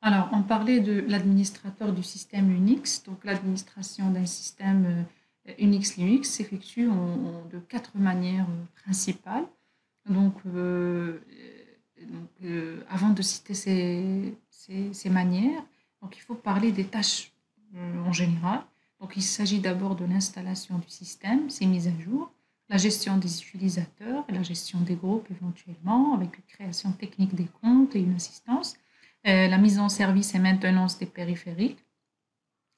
Alors, on parlait de l'administrateur du système Unix. Donc, l'administration d'un système Unix Linux s'effectue de quatre manières principales. Donc, avant de citer ces manières, donc, il faut parler des tâches en général. Donc, il s'agit d'abord de l'installation du système, ses mises à jour, la gestion des utilisateurs et la gestion des groupes éventuellement, avec une création technique des comptes et une assistance, la mise en service et maintenance des périphériques,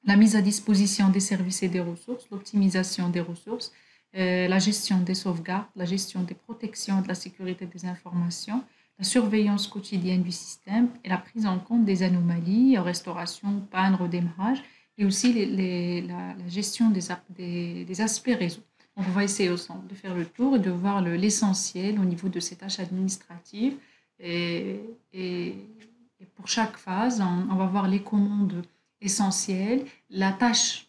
la mise à disposition des services et des ressources, l'optimisation des ressources, la gestion des sauvegardes, la gestion des protections et de la sécurité des informations, la surveillance quotidienne du système et la prise en compte des anomalies, restauration, panne, redémarrage, et aussi la gestion des aspects réseau. Donc, on va essayer ensemble de faire le tour et de voir l'essentiel au niveau de ces tâches administratives. Et, et, et pour chaque phase, on va voir les commandes essentielles, la tâche,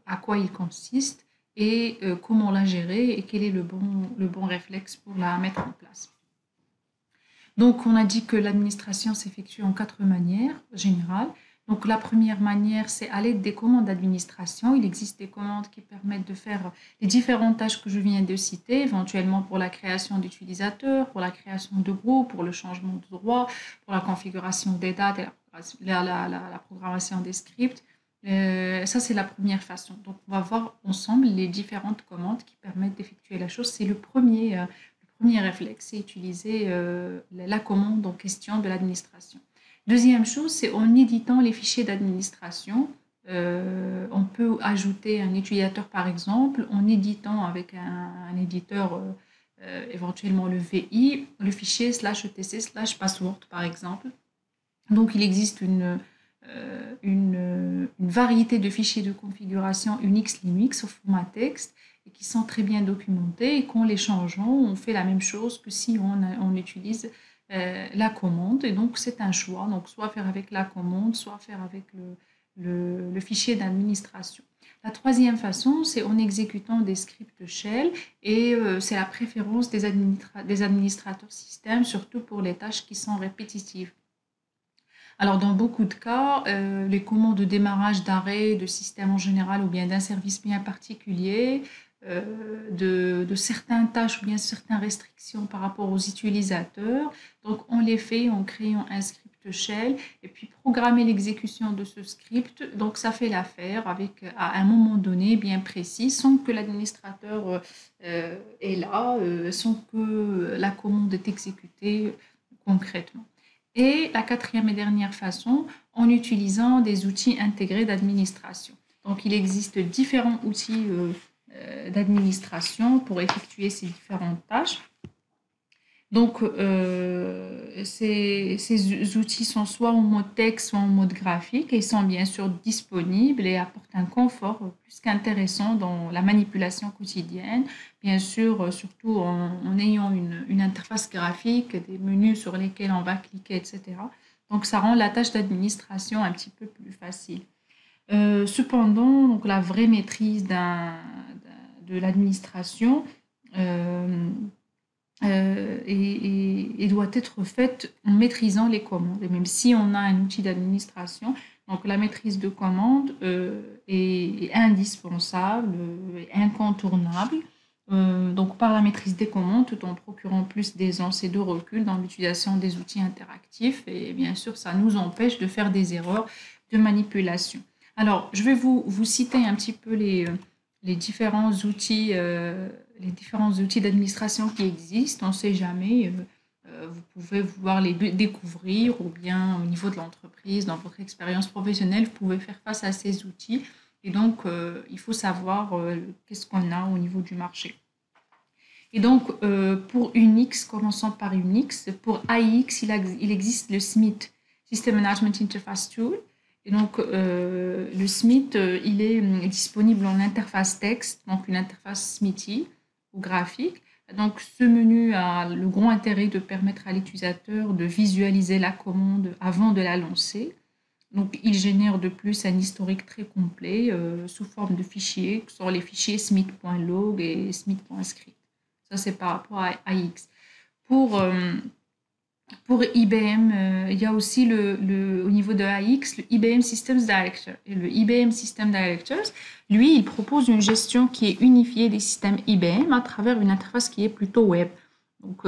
à quoi il consiste et comment la gérer et quel est le bon réflexe pour la mettre en place. Donc, on a dit que l'administration s'effectue en quatre manières générales. Donc, la première manière, c'est à l'aide des commandes d'administration. Il existe des commandes qui permettent de faire les différentes tâches que je viens de citer, éventuellement pour la création d'utilisateurs, pour la création de groupes, pour le changement de droit, pour la configuration des dates et la programmation des scripts. Ça, c'est la première façon. Donc, on va voir ensemble les différentes commandes qui permettent d'effectuer la chose. C'est le premier réflexe, c'est utiliser la commande en question de l'administration. Deuxième chose, c'est en éditant les fichiers d'administration. On peut ajouter un utilisateur, par exemple, en éditant avec un éditeur, éventuellement le VI, le fichier /etc/password, par exemple. Donc, il existe une variété de fichiers de configuration Unix, Linux au format texte et qui sont très bien documentés et qu'en les changeant, on fait la même chose que si on utilise la commande. Et donc, c'est un choix. Donc, soit faire avec la commande, soit faire avec le fichier d'administration. La troisième façon, c'est en exécutant des scripts shell et c'est la préférence des administrateurs système, surtout pour les tâches qui sont répétitives. Alors, dans beaucoup de cas, les commandes de démarrage, d'arrêt, de système en général ou bien d'un service bien particulier, de certaines tâches ou bien certaines restrictions par rapport aux utilisateurs. Donc, on les fait en créant un script shell et puis programmer l'exécution de ce script. Donc, ça fait l'affaire avec, à un moment donné bien précis, sans que l'administrateur est là, sans que la commande est exécutée concrètement. Et la quatrième et dernière façon, en utilisant des outils intégrés d'administration. Donc, il existe différents outils d'administration pour effectuer ces différentes tâches. Donc, ces outils sont soit en mode texte, soit en mode graphique et sont bien sûr disponibles et apportent un confort plus qu'intéressant dans la manipulation quotidienne. Bien sûr, surtout en ayant une interface graphique, des menus sur lesquels on va cliquer, etc. Donc, ça rend la tâche d'administration un petit peu plus facile. Cependant, donc, la vraie maîtrise de l'administration euh, et doit être faite en maîtrisant les commandes. Et même si on a un outil d'administration, donc la maîtrise de commandes est indispensable, incontournable. Donc par la maîtrise des commandes, tout en procurant plus d'aisance et de recul dans l'utilisation des outils interactifs. Et bien sûr, ça nous empêche de faire des erreurs de manipulation. Alors, je vais vous citer un petit peu les différents outils d'administration qui existent. On ne sait jamais. Vous pouvez vouloir les découvrir ou bien au niveau de l'entreprise, dans votre expérience professionnelle, vous pouvez faire face à ces outils. Et donc, il faut savoir qu'est-ce qu'on a au niveau du marché. Et donc, pour Unix, commençons par Unix. Pour AIX, il existe le SMIT, System Management Interface Tool. Et donc, le SMIT, il est disponible en interface texte, donc une interface SMITI ou graphique. Donc, ce menu a le grand intérêt de permettre à l'utilisateur de visualiser la commande avant de la lancer. Donc, il génère de plus un historique très complet sous forme de fichiers, que sont les fichiers smith.log et smith.script. Ça, c'est par rapport à AX. Pour Pour IBM, il y a aussi au niveau de AX, le IBM Systems Director. Et le IBM System Directors, lui, il propose une gestion qui est unifiée des systèmes IBM à travers une interface qui est plutôt web. Donc,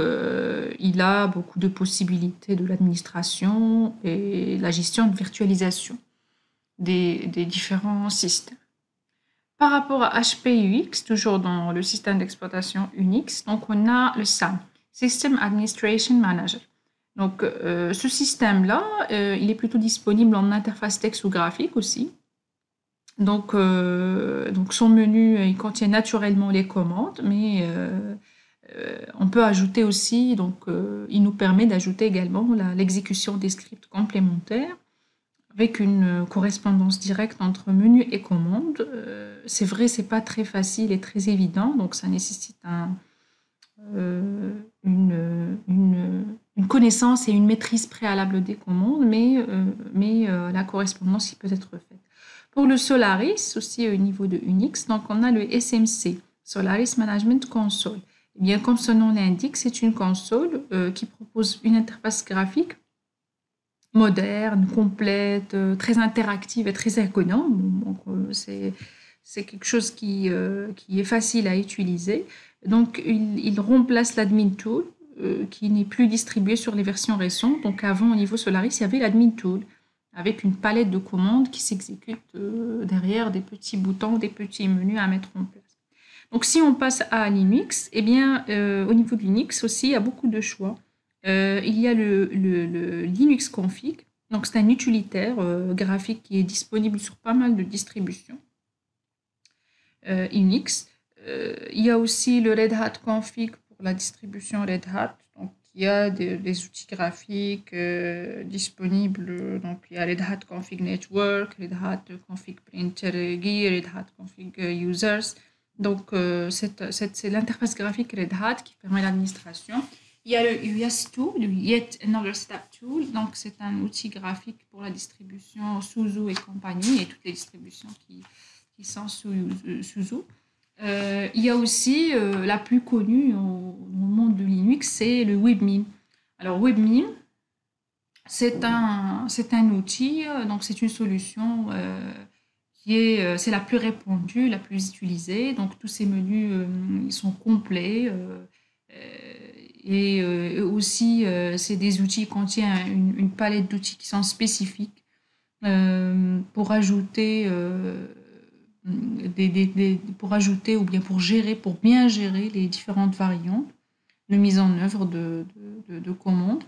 il a beaucoup de possibilités de l'administration et la gestion de virtualisation des différents systèmes. Par rapport à HPUX, toujours dans le système d'exploitation Unix, donc on a le SAM, System Administration Manager. Donc, ce système-là, il est plutôt disponible en interface texte ou graphique aussi. Donc son menu, il contient naturellement les commandes, mais on peut ajouter aussi, il nous permet d'ajouter également l'exécution des scripts complémentaires avec une correspondance directe entre menu et commande. C'est vrai, c'est pas très facile et très évident, donc ça nécessite une connaissance et une maîtrise préalable des commandes, mais la correspondance qui peut être faite. Pour le Solaris, aussi au niveau de Unix, donc on a le SMC, Solaris Management Console. Eh bien, comme son nom l'indique, c'est une console qui propose une interface graphique moderne, complète, très interactive et très ergonome. Donc, c'est quelque chose qui est facile à utiliser. Donc, il remplace l'admin tool qui n'est plus distribué sur les versions récentes. Donc, avant, au niveau Solaris, il y avait l'admin tool avec une palette de commandes qui s'exécute derrière des petits boutons, des petits menus à mettre en place. Donc, si on passe à Linux, eh bien, au niveau de Linux aussi, il y a beaucoup de choix. Il y a le Linux Config. Donc, c'est un utilitaire graphique qui est disponible sur pas mal de distributions Unix. Il y a aussi le Red Hat Config pour la distribution Red Hat. Donc, il y a des outils graphiques disponibles. Donc, il y a Red Hat Config Network, Red Hat Config Printer Gear, Red Hat Config Users. Donc, c'est l'interface graphique Red Hat qui permet l'administration. Il y a le YesTool, le Yet Another Step Tool. Donc, c'est un outil graphique pour la distribution SUSE et compagnie et toutes les distributions qui sont sous SUSE. Il y a aussi la plus connue dans le monde de Linux, c'est le Webmin. Alors, Webmin, c'est un outil, donc c'est une solution c'est la plus répandue, la plus utilisée. Donc, tous ces menus, ils sont complets. Et aussi, c'est des outils qui contiennent une palette d'outils qui sont spécifiques pour ajouter, pour ajouter ou bien pour gérer, pour bien gérer les différentes variantes de mise en œuvre de commandes.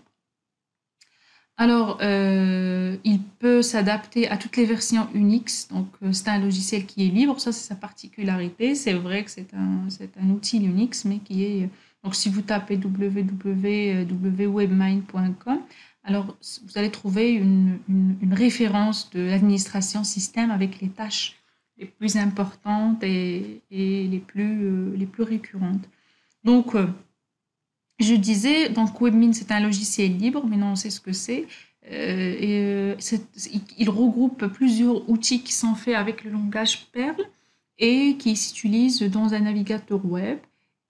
Alors, il peut s'adapter à toutes les versions Unix. Donc, c'est un logiciel qui est libre. Ça, c'est sa particularité. C'est vrai que c'est un outil Unix, mais qui est... Donc, si vous tapez www.webmin.com, alors vous allez trouver une référence de l'administration système avec les tâches les plus importantes et les plus récurrentes. Donc, je disais, donc Webmin, c'est un logiciel libre, mais non, on sait ce que c'est. Il regroupe plusieurs outils qui sont faits avec le langage Perl et qui s'utilisent dans un navigateur web.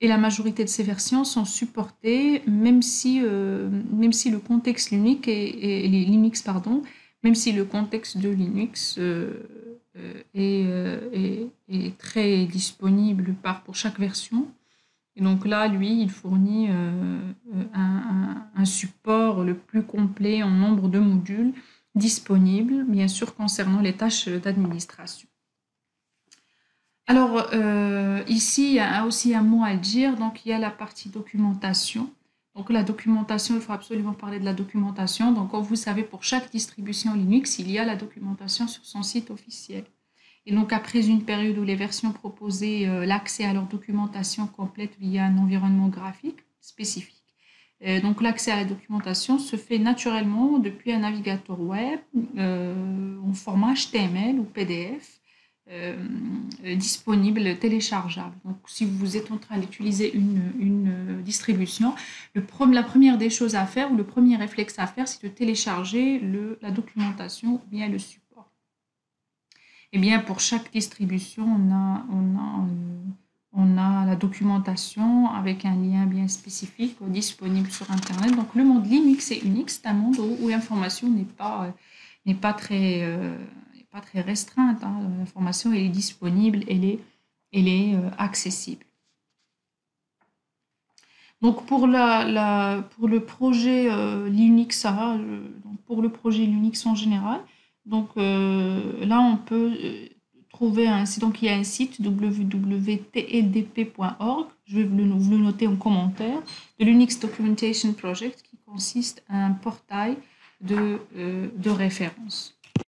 Et la majorité de ces versions sont supportées, même si le contexte Linux, pardon, même si le contexte de Linux est très disponible pour chaque version. Et donc là, lui, il fournit un support le plus complet en nombre de modules disponibles, bien sûr, concernant les tâches d'administration. Alors, ici, il y a aussi un mot à dire. Donc, il y a la partie documentation. Donc, la documentation, il faut absolument parler de la documentation. Donc, comme vous savez, pour chaque distribution Linux, il y a la documentation sur son site officiel. Et donc, après une période où les versions proposaient l'accès à leur documentation complète via un environnement graphique spécifique. Donc, l'accès à la documentation se fait naturellement depuis un navigateur web en format HTML ou PDF disponible, téléchargeable. Donc, si vous êtes en train d'utiliser une distribution, la première des choses à faire ou le premier réflexe à faire, c'est de télécharger la documentation ou bien le support. Eh bien, pour chaque distribution, on a la documentation avec un lien bien spécifique disponible sur Internet. Donc, le monde Linux et Unix, c'est un monde où l'information n'est pas pas très restreinte, hein. L'information elle est disponible, elle est accessible. Donc, pour pour le projet Linux, pour le projet Linux en général, donc là, on peut trouver un site. Donc, il y a un site www.tldp.org. Je vais vous le noter en commentaire. De l'Unix Documentation Project qui consiste à un portail de référence.